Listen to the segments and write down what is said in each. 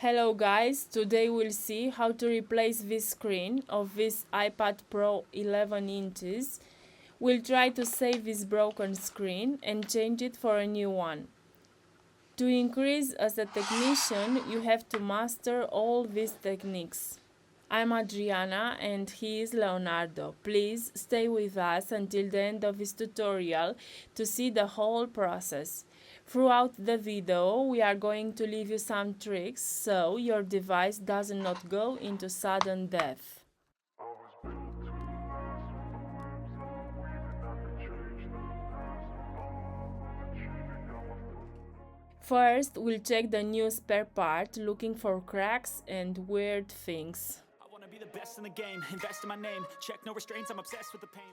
Hello guys, today we'll see how to replace this screen of this iPad Pro 11 inches. We'll try to save this broken screen and change it for a new one. To increase as a technician, you have to master all these techniques. I'm Adriana and he is Leonardo. Please stay with us until the end of this tutorial to see the whole process. Throughout the video, we are going to leave you some tricks so your device does not go into sudden death. First, we'll check the new spare part, looking for cracks and weird things. I wanna be the best in the game, invest in my name, check no restraints, I'm obsessed with the pain.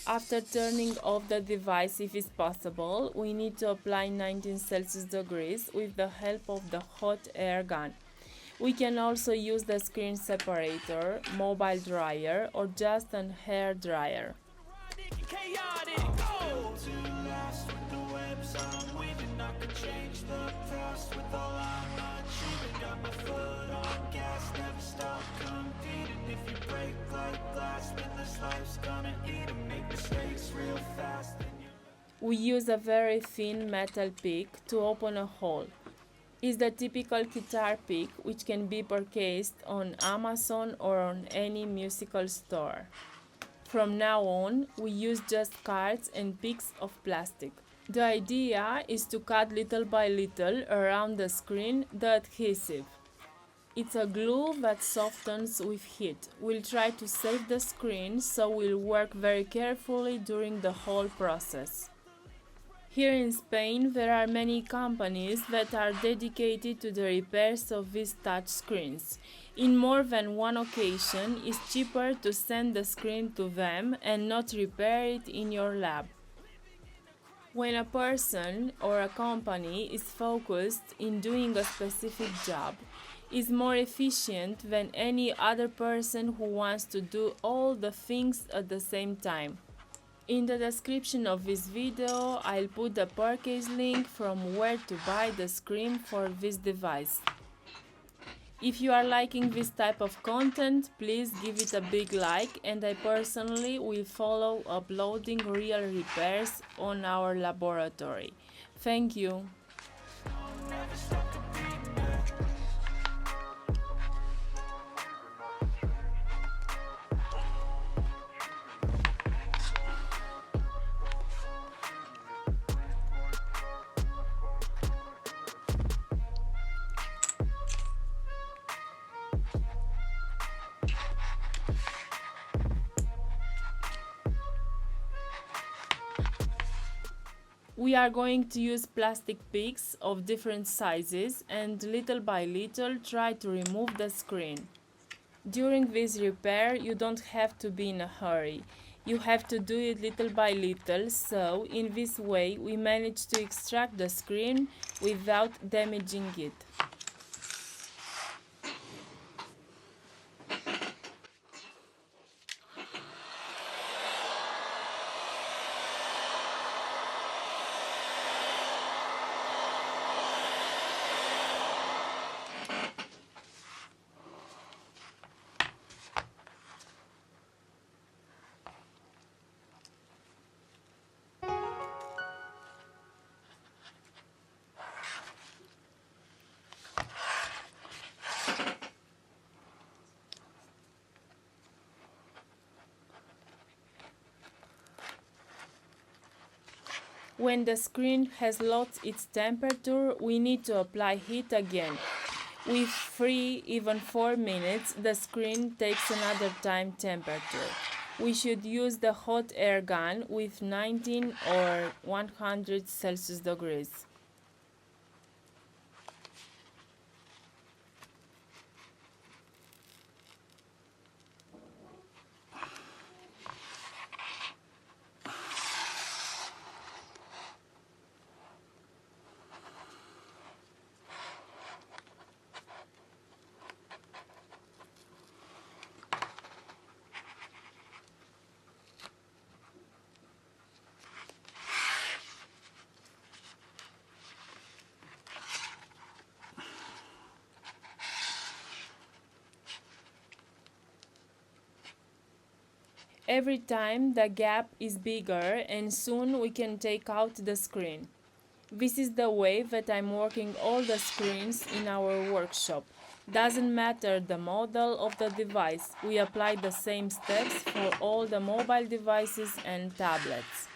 After turning off the device, if it's possible, we need to apply 19 Celsius degrees with the help of the hot air gun. We can also use the screen separator, mobile dryer, or just an hair dryer. We use a very thin metal pick to open a hole. It's the typical guitar pick which can be purchased on Amazon or on any musical store. From now on, we use just cards and picks of plastic. The idea is to cut little by little around the screen the adhesive. It's a glue that softens with heat. We'll try to save the screen, so we'll work very carefully during the whole process. Here in Spain, there are many companies that are dedicated to the repairs of these touch screens. In more than one occasion, it's cheaper to send the screen to them and not repair it in your lab. When a person or a company is focused in doing a specific job, it's more efficient than any other person who wants to do all the things at the same time. In the description of this video, I'll put the purchase link from where to buy the screen for this device. If you are liking this type of content, please give it a big like, and I personally will follow uploading real repairs on our laboratory. Thank you. We are going to use plastic picks of different sizes and little by little try to remove the screen. During this repair, you don't have to be in a hurry. You have to do it little by little, so in this way we manage to extract the screen without damaging it. When the screen has lost its temperature, we need to apply heat again. With 3, even 4 minutes, the screen takes another time temperature. We should use the hot air gun with 19 or 100 Celsius degrees. Every time the gap is bigger and soon we can take out the screen. This is the way that I'm working all the screens in our workshop. Doesn't matter the model of the device, we apply the same steps for all the mobile devices and tablets.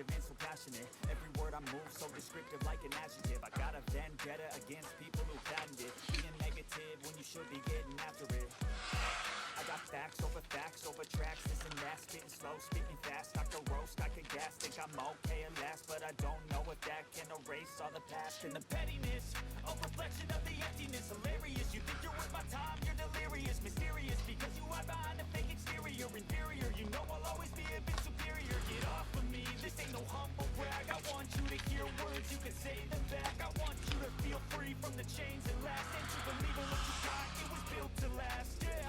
And so passionate. Every word I move so descriptive like an adjective. I got a vendetta against people who patented being negative when you should be getting after it. I got facts over tracks, this and that, spitting slow, speaking fast, I could roast, I could gas, think I'm okay at last, but I don't know if that can erase all the past and the pettiness, a reflection of the emptiness, hilarious, you think you're worth my time, you're delirious, mysterious, because you hide behind a fake exterior, inferior, you know I'll always be a bit superior, get off of me, this ain't no humble brag, I want you to hear words, you can say them back, I want you to feel free from the chains that last, and to believe in what you got, it was built to last, yeah.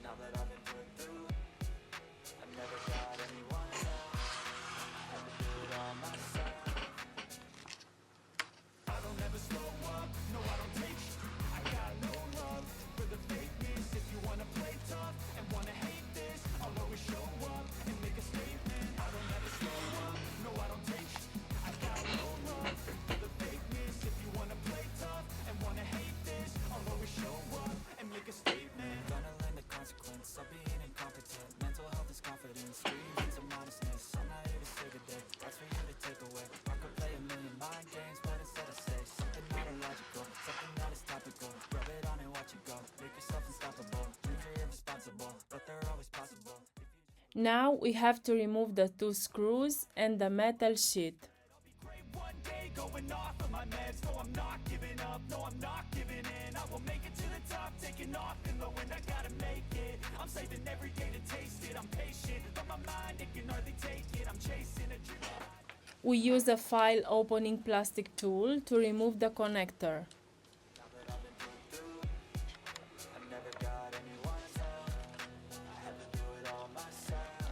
Now that I've been put through, I've never got anyone's help. I had to do it all myself. I don't ever slow up, no I don't take sh**. I got no love for the fakeness. If you wanna play tough and wanna hate this, I'll always show up and make a statement. I don't ever slow up, no I don't take sh**. I got no love for the fakeness. If you wanna play tough and wanna hate this, I'll always show up and make a statement. Gonna learn the consequence of being incompetent. Mental health is confidence, screams of modestness. I'm not here to save the day, that's for you to take away. I could play a million mind games, but instead I say something not illogical, something that is topical. Rub it on and watch it go, make yourself unstoppable. Dreams are irresponsible, but they're always possible. Now we have to remove the two screws and the metal sheet. Great one day going off of my meds. No, I'm not giving up. No, I'm not giving in. I will make it to the top, taking off in the wind. I gotta make it. I'm saving every day to taste it. I'm patient, but my mind it can hardly take it. I'm chasing a dream. We use a file opening plastic tool to remove the connector. Now that I've been put through, I've never got anyone's help. I had to do it all myself.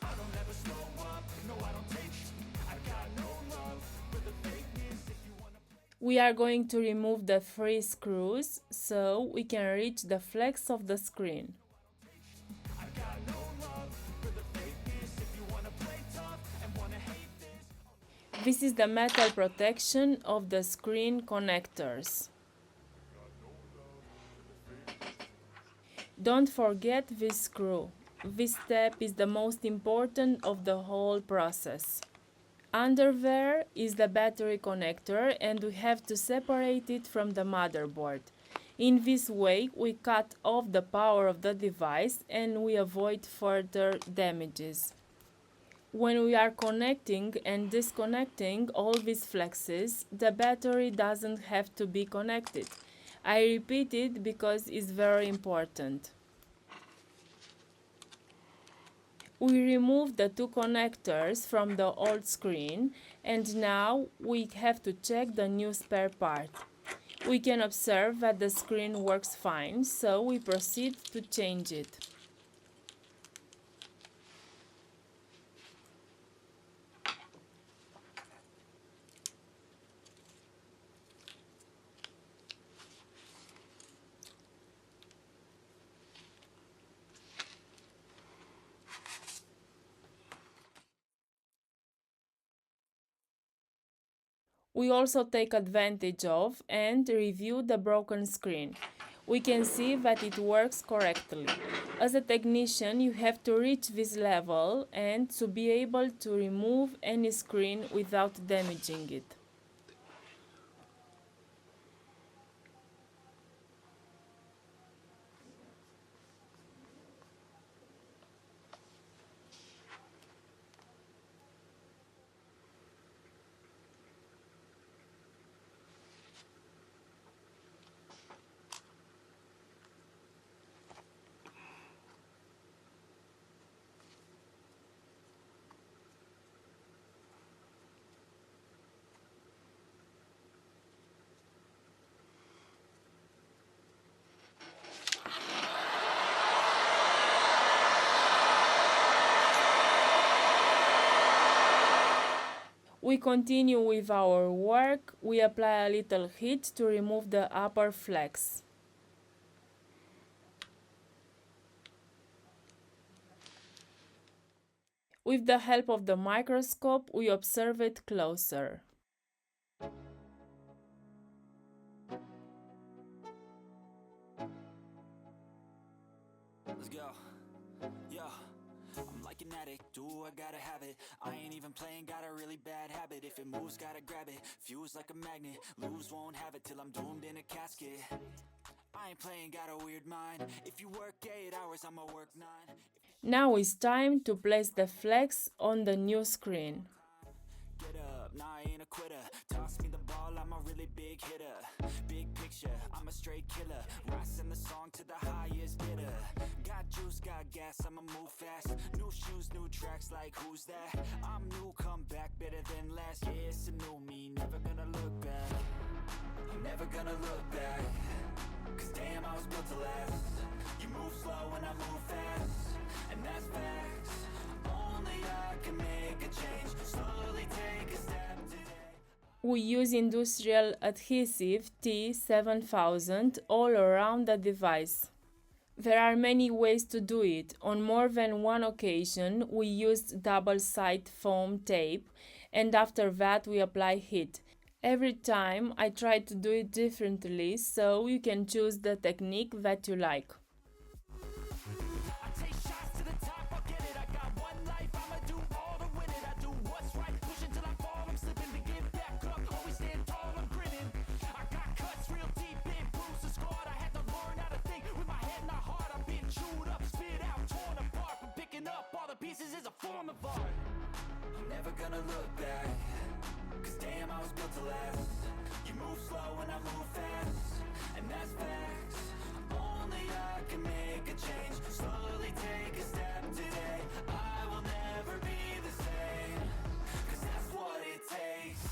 I don't ever slow up. No, I don't take sh**. I got no love for the fakeness. If you wanna We are going to remove the three screws so we can reach the flex of the screen. I got no love for the fakeness. If you wanna play tough and wanna hate this. This is the metal protection of the screen connectors. Don't forget this screw. This step is the most important of the whole process. Under there is the battery connector and we have to separate it from the motherboard. In this way, we cut off the power of the device and we avoid further damages. When we are connecting and disconnecting all these flexes, the battery doesn't have to be connected. I repeat it because it's very important. We remove the two connectors from the old screen and now we have to check the new spare part. We can observe that the screen works fine, so we proceed to change it. We also take advantage of and review the broken screen. We can see that it works correctly. As a technician, you have to reach this level and to be able to remove any screen without damaging it. we continue with our work, we apply a little heat to remove the upper flex. With the help of the microscope, we observe it closer. Let's go. Yo, I'm like an addict, do I gotta have it. I ain't even playing, got a really bad habit. If it moves, gotta grab it, fuse like a magnet. Lose, won't have it till I'm doomed in a casket. I ain't playing, got a weird mind. If you work 8 hours, I'ma work 9. Now it's time to place the flex on the new screen. Get up, nah, I ain't a quitter. Toss me the ball, I'm a really big hitter. Big picture, I'm a straight killer. Rising the song to the highest bidder. Got juice, got gas, I'ma move fast. New shoes, new tracks, like who's that? I'm new, come back, better than last. Yeah, it's a new me, never gonna look back. I'm never gonna look back. Cause damn, I was built to last. You move slow and I move fast. And that's facts. Only I can make a change. Slowly take a step today. We use industrial adhesive T7000 all around the device. There are many ways to do it. On more than one occasion, we used double-sided foam tape, and after that we apply heat. Every time I try to do it differently, so you can choose the technique that you like. I take shots to the top, I'll get it. I got one life, I'ma do all to win it. I do what's right, push until I fall. I'm slipping to get back up, always stand tall, I'm grinning. I got cuts real deep in, bruises scarred. I had to learn how to think with my head, not heart. I've been chewed up, spit out, torn apart. But picking up all the pieces is a form of art. I'm never gonna look back. Cause damn, I was built to last. You move slow and I move fast. And that's facts. Only I can make a change. Slowly take a step today. I will never be the same. Cause that's what it takes.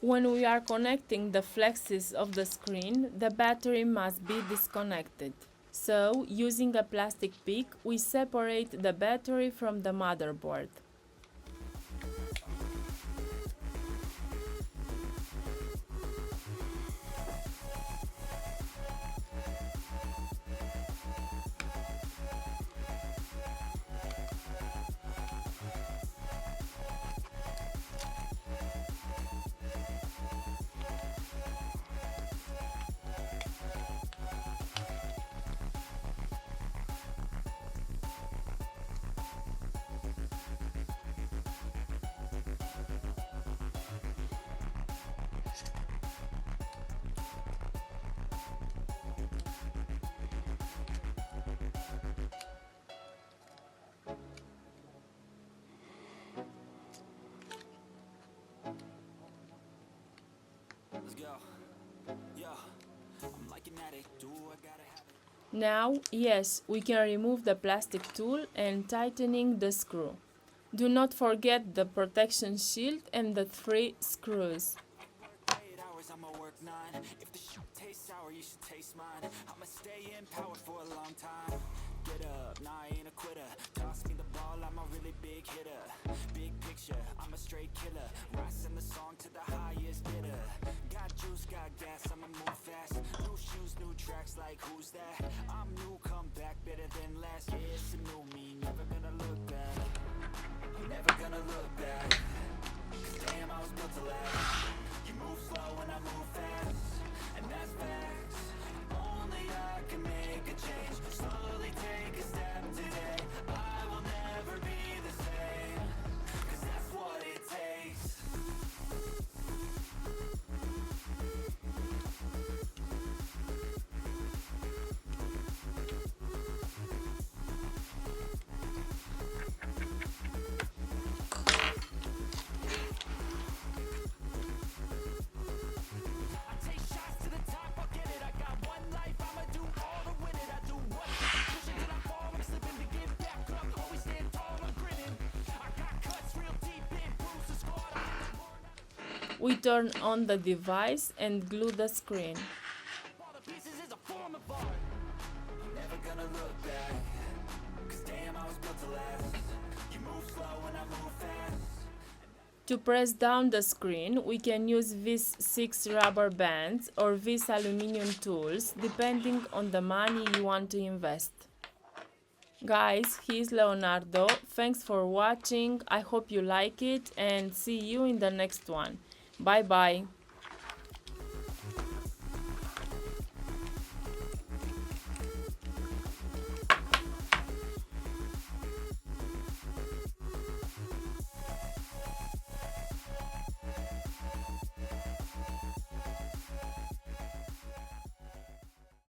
When we are connecting the flexes of the screen, the battery must be disconnected. So, using a plastic pick, we separate the battery from the motherboard. Let's go. Yo, I'm like an addict, do I gotta have it. Now, yes, we can remove the plastic tool and tightening the screw. Do not forget the protection shield and the 3 screws. 8 hours, I'ma work 9. If the shoot tastes sour, you should taste mine. I'ma stay empowered for a long time. Get up, nah, I ain't a quitter. Toss me the ball, I'm a really big hitter. Big picture, I'm a straight killer. Rising the song to the highest bidder. Got juice, got gas, I'ma move fast. New shoes, new tracks, like who's that? I'm new, come back, better than last. Yeah, it's a new me, never gonna look back. I'm never gonna look back. Cause damn, I was built to last. You move slow and I move fast. And that's facts. Only I can make a change. Slowly take a step today. I will never be the same. Cause that's what it takes. I take shots to the top, I'll get it. I got one life, I'ma do all to win it. I do what's right, push until I fall. I'm slipping to get back up, always stand tall, I'm grinning. I got cuts real deep in, bruises scarred. I had to learn how to We turn on the device and glue the screen. all the pieces is a form of art. I'm never gonna look back. Cause damn, I was built to last. You move slow and I move fast. To press down the screen, we can use these 6 rubber bands or these aluminum tools, depending on the money you want to invest. Guys, here's Leonardo. Thanks for watching. I hope you like it and see you in the next one. Bye bye.